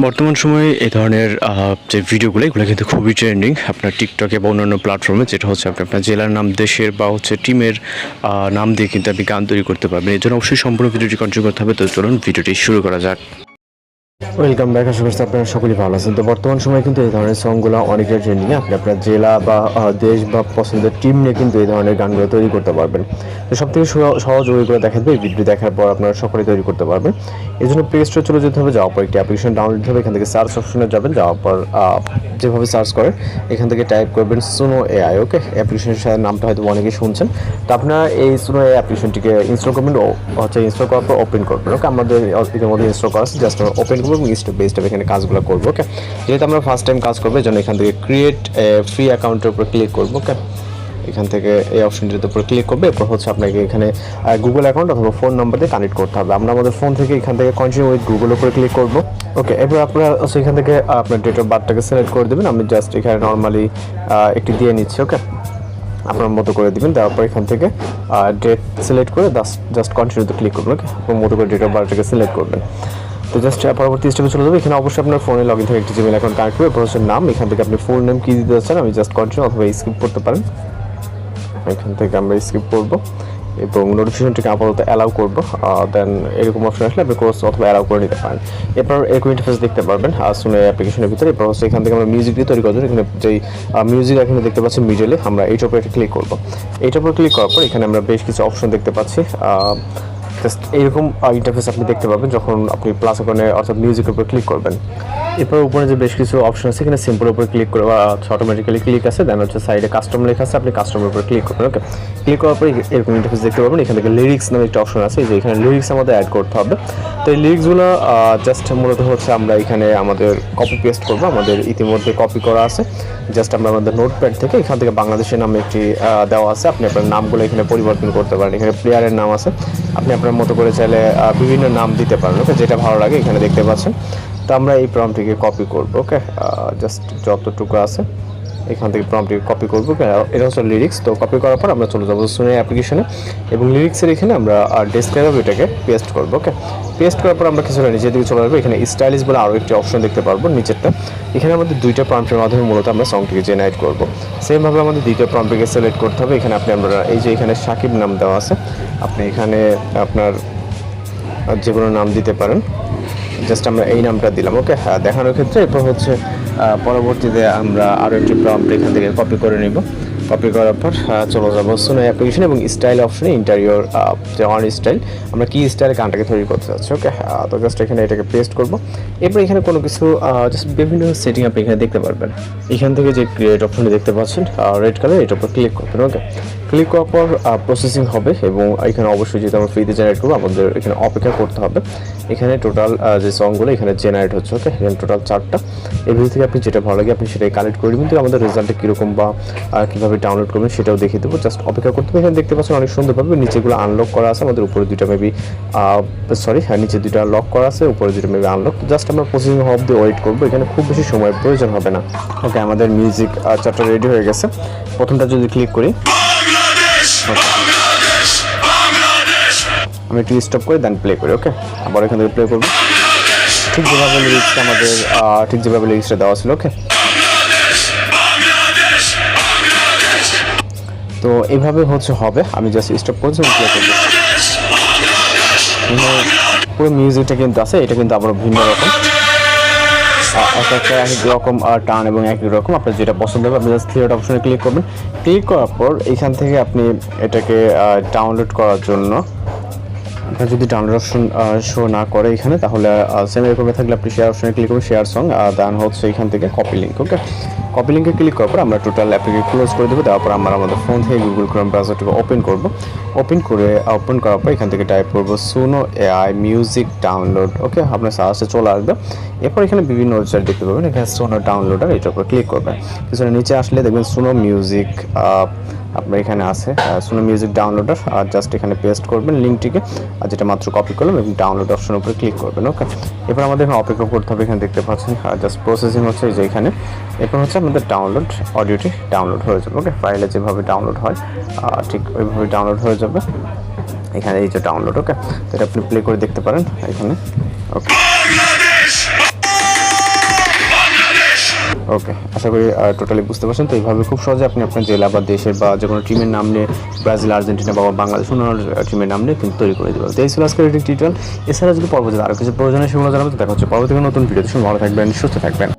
বর্তমান সময়ে এই ধরনের যে ভিডিওগুলো এগুলো কিন্তু খুবই ট্রেন্ডিং আপনার টিকটকে বা অন্যান্য প্ল্যাটফর্মে, যেটা হচ্ছে আপনি আপনার জেলার নাম, দেশের বা হচ্ছে টিমের নাম দিয়ে কিন্তু আপনি গান তৈরি করতে পারবেন। এর জন্য অবশ্যই সম্পূর্ণ ভিডিওটি কন্টিনিউ করতে হবে। তো চলুন ভিডিওটি শুরু করা যাক। Welcome back. আশা করছি আপনারা সকলেই ভালো আছেন। তো বর্তমান সময়ে কিন্তু এই ধরনের সংগুলো অনেকের ট্রেন্ডিংয়ে, আপনি আপনার জেলা বা দেশ বা পছন্দের টিম নিয়ে কিন্তু এই ধরনের গানগুলো তৈরি করতে পারবেন। তো সব থেকে সহজ ওইগুলো দেখা দেবে, এই ভিডিও দেখার পর আপনারা সকলেই তৈরি করতে পারবেন। এই জন্য প্লে স্টোরে চলে যেতে হবে, যাওয়ার পর একটি অ্যাপ্লিকেশন ডাউনলোড হবে, এখান থেকে সার্চ অপশনে যাবেন, যাওয়ার পর যেভাবে সার্চ করেন এখান থেকে টাইপ করবেন সুনো এআই। ওকে, অ্যাপ্লিকেশনের সাথে নামটা হয়তো অনেকেই শুনছেন। তো আপনারা এই সুনো এআই অ্যাপ্লিকেশনটিকে ইনস্টল করবেন, হচ্ছে ইনস্টল করার পর ওপেন করবেন। ওকে, আমাদের ইতিমধ্যে ইনস্টল করা আছে, জাস্ট ওপেন করবো এবং স্টেপ বাই স্টেপ এখানে কাজগুলো করবো। ওকে, যেহেতু আমরা ফার্স্ট টাইম কাজ করবো, এই জন্য এখান থেকে ক্রিয়েট ফ্রি অ্যাকাউন্টের উপর ক্লিক করবো। ওকে, এখান থেকে এই অপশনটির উপর ক্লিক করবে। এরপর হচ্ছে আপনাকে এখানে গুগল অ্যাকাউন্ট অথবা ফোন নাম্বার দিয়ে কানেক্ট করতে হবে। আমরা আমাদের ফোন থেকে এখান থেকে কন্টিনিউ উইথ গুগল উপরে ক্লিক করব। ওকে, এরপর আপনারা সেখান থেকে আপনার ডেট অফ বার্থটাকে সিলেক্ট করে দেবেন। আমি জাস্ট এখানে নর্মালি একটি দিয়ে নিচ্ছি। ওকে, আপনার মতো করে দিবেন। তারপর এখান থেকে ডেট সিলেক্ট করে জাস্ট কন্টিনিউতে ক্লিক করবেন। ওকে, আপনার মতো করে ডেট অফ বার্থটাকে সিলেক্ট করবেন। তো জাস্ট পরবর্তী স্টেপে চলে যাবে। এখানে অবশ্যই আপনার ফোনে লগ ইন থেকে একটি জিমেল অ্যাকাউন্ট কানেক্ট করবে। এরপর হচ্ছে নাম, এখান থেকে আপনি ফুল নেম কী দিতে চাচ্ছেন, আমি জাস্ট কন্টিনিউ অথবা স্কিপ করতে পারেন। এখান থেকে আমরা স্কিপ করব এবং নোটিফিকেশনটিকে আপাতত অ্যালাউ করবো। দেন এরকম অপশন আসলে আপনি কোর্স অথবা অ্যালাউ করে নিতে পারেন। এরপর এরকম ইন্টারফেস দেখতে পারবেন সুনো অ্যাপ্লিকেশনের ভিতরে। এরপর হচ্ছে এখান থেকে আমরা মিউজিক দিয়ে তৈরি করবো। এখানে যেই মিউজিক এখানে দেখতে পাচ্ছি মিডলে, আমরা এইটার উপরে ক্লিক করবো। এইটার উপর ক্লিক করার পর এখানে আমরা বেশ কিছু অপশন দেখতে পাচ্ছি। জাস্ট এইরকম ইন্টারফেস আপনি দেখতে পাবেন যখন আপনি প্লাস আইকনে অর্থাৎ মিউজিকের উপর ক্লিক করবেন। এরপর উপরে যে বেশ কিছু অপশন আছে, এখানে সিম্পল উপরে ক্লিক করে অটোমেটিক্যালি ক্লিক আছে। দেন হচ্ছে সাইডে কাস্টম লেখা আছে, আপনি কাস্টমের উপর ক্লিক করবেন। ওকে, ক্লিক করার পর এরকম ইন্টারফেস দেখতে পাবেন। এখান থেকে লিরিক্স নামে একটা অপশন আছে, যে এখানে লিরিক্স আমাদের অ্যাড করতে হবে। তো এই লিরিক্সগুলো জাস্ট মূলত হচ্ছে আমরা এখানে আমাদের কপি পেস্ট করবো। আমাদের ইতিমধ্যে কপি করা আছে, জাস্ট আমরা আমাদের নোটপ্যাড থেকে এখান থেকে বাংলাদেশের নামে একটি দেওয়া আছে। আপনি আপনার নামগুলো এখানে পরিবর্তন করতে পারেন। এখানে প্লেয়ারের নাম আছে, আপনি আপনার মতো করে চাইলে বিভিন্ন নাম দিতে পারেন। ওকে, যেটা ভালো লাগে এখানে দেখতে পাচ্ছেন। তো আমরা এই প্রম্পটটিকে কপি করব। ওকে, জাস্ট যতটুকু আছে এখান থেকে প্রম্পটটিকে কপি করবো। এটা হচ্ছে লিরিক্স। তো কপি করার পর আমরা চলে যাবো সুনো অ্যাপ্লিকেশনে এবং লিরিক্সের এখানে আমরা ডেসক্রাইব এটাকে পেস্ট করবো। ওকে, পেস্ট করার পর আমরা কিছুটা নিচের দিকে চলে আসবো। এখানে স্টাইলিশ বলে আরও একটি অপশন দেখতে পারবো নিচেরটা। এখানে আমাদের দুইটা প্রম্পটের মাধ্যমে মূলত আমরা সংটিকে জেনারেট করবো। সেমভাবে আমাদের দ্বিতীয় প্রম্পটটিকে সিলেক্ট করতে হবে। এখানে আমরা এই যে এখানে সাকিব নাম দেওয়া আছে, আপনি এখানে আপনার যে কোনো নাম দিতে পারেন। জাস্ট আমরা এই নামটা দিলাম। ওকে, দেখানোর ক্ষেত্রে এরপর হচ্ছে পরবর্তীতে আমরা আরও একটি প্রম্পট এখান থেকে কপি করে নিব। কপি করার পর চলে যাবো সুনো অ্যাপ্লিকেশন এবং স্টাইল অপশনে ইন্টারিয়র যে অন স্টাইল, আমরা কি স্টাইলে গানটাকে তৈরি করতে চাচ্ছি। ওকে, তো জাস্ট এখানে এটাকে পেস্ট করব। এরপর এখানে কোনো কিছু জাস্ট বিভিন্ন সেটিং আপনি এখানে দেখতে পারবেন। এখান থেকে যে ক্রিয়েট অপশনটি দেখতে পাচ্ছেন রেড কালার, এটার উপর ক্লিক করবেন। ওকে, ক্লিক করার পর প্রসেসিং হবে এবং এখানে অবশ্যই যেহেতু আমরা ফ্রিতে জেনারেট করবো, আমাদের এখানে অপেক্ষা করতে হবে। এখানে টোটাল যে সংগুলো এখানে জেনারেট হচ্ছে। ওকে, এখানে টোটাল 4টা। এর ভিতর থেকে আপনি যেটা ভালো লাগে আপনি সেটাই কালেক্ট করে দেবেন। কিন্তু আমাদের রেজাল্টটা কীরকম বা কীভাবে ডাউনলোড করবেন সেটাও দেখিয়ে দেবো। জাস্ট অপেক্ষা করতে হবে। এখানে দেখতে পাচ্ছেন অনেক সুন্দরভাবে নিচেগুলো আনলক করা আছে। আমাদের উপরে দুইটা মেবি নিচে দুইটা লক করা আছে, উপরে দুটো মেবি আনলক। জাস্ট আমরা প্রসেসিং হব দিয়ে ওয়েট করবো। এখানে খুব বেশি সময়ের প্রয়োজন হবে না। ওকে, আমাদের মিউজিক 4টা রেডি হয়ে গেছে। প্রথমটা যদি ক্লিক করি, আমি একটু স্টপ করে দেন প্লে করি। ওকে, আবার এখান থেকে প্লে করবো ঠিক যেভাবে লিরিক্সটা আমাদের লিরিক্সটা দেওয়া ছিল। ওকে, তো এইভাবে হচ্ছে হবে। আমি জাস্ট স্টপ করছি প্লে করবো। পুরো মিউজিকটা কিন্তু আছে, এটা কিন্তু আবার ভিন্ন রকম, এক রকম টান এবং একই রকম। আপনার যেটা পছন্দ হবে আপনি জাস্ট ক্রিয়েট অপশনে ক্লিক করবেন। ক্লিক করার পর এখান থেকে আপনি এটাকে ডাউনলোড করার জন্য, আপনার যদি ডাউনলোড অপশন শো না করে এখানে, তাহলে সেম এরকমে থাকলে আপনি শেয়ার অপশনে ক্লিক করবেন, শেয়ার সং। দেন হচ্ছে এখান থেকে কপি লিঙ্ক। ওকে, কপি লিঙ্কে ক্লিক করার পর আমরা টোটাল অ্যাপটিকে ক্লোজ করে দেবো। তারপর আমরা আমাদের ফোন থেকে গুগল ক্রোম ব্রাউজারটিকে ওপেন করব। ওপেন করার পর এখান থেকে টাইপ করবো সুনো এআই মিউজিক ডাউনলোড। ওকে, আপনার সার্চে চলে আসবে। এরপর এখানে বিভিন্ন ওয়েবসাইট দেখতে পাবেন। এখানে সুনো ডাউনলোডার, এটার উপর ক্লিক করবেন। কিছুটা নিচে আসলে দেখবেন সুনো মিউজিক আপনার এখানে আছে, সুনো মিউজিক ডাউনলোডার। আর জাস্ট এখানে পেস্ট করবেন লিঙ্কটিকে, আর যেটা মাত্র কপি করলাম, এবং ডাউনলোড অপশনের উপরে ক্লিক করবেন। ওকে, এরপর আমাদের এখানে অপেক্ষা করতে হবে। এখানে দেখতে পাচ্ছেন জাস্ট প্রসেসিং হচ্ছে এই যে এখানে। এরপর হচ্ছে আমাদের ডাউনলোড অডিওটি ডাউনলোড হয়ে যাবে। ওকে, ফাইলে যেভাবে ডাউনলোড হয় ঠিক ওইভাবে ডাউনলোড হয়ে যাবে। এখানে এই যে ডাউনলোড। ওকে, তো এটা আপনি প্লে করে দেখতে পারেন এখানে। ওকে, ওকে, আশা করি টোটালি বুঝতে পারছেন। তো এইভাবে খুব সহজে আপনি আপনার জেলা বা দেশের বা যে কোনো টিমের নাম নিয়ে ব্রাজিল, আর্জেন্টিনা বা বাংলাদেশ অন্যান্য টিমের নাম নিয়ে কিন্তু তৈরি করে দেবেন। তো এই ছিল আজকের টিউটোরিয়াল। এছাড়া যদি পরবর্তীতে আরও কিছু প্রয়োজন হয় সেগুলো জানাবো। দেখা হচ্ছে পরবর্তী নতুন ভিডিওতে। ভালো থাকবেন, সুস্থ থাকবেন।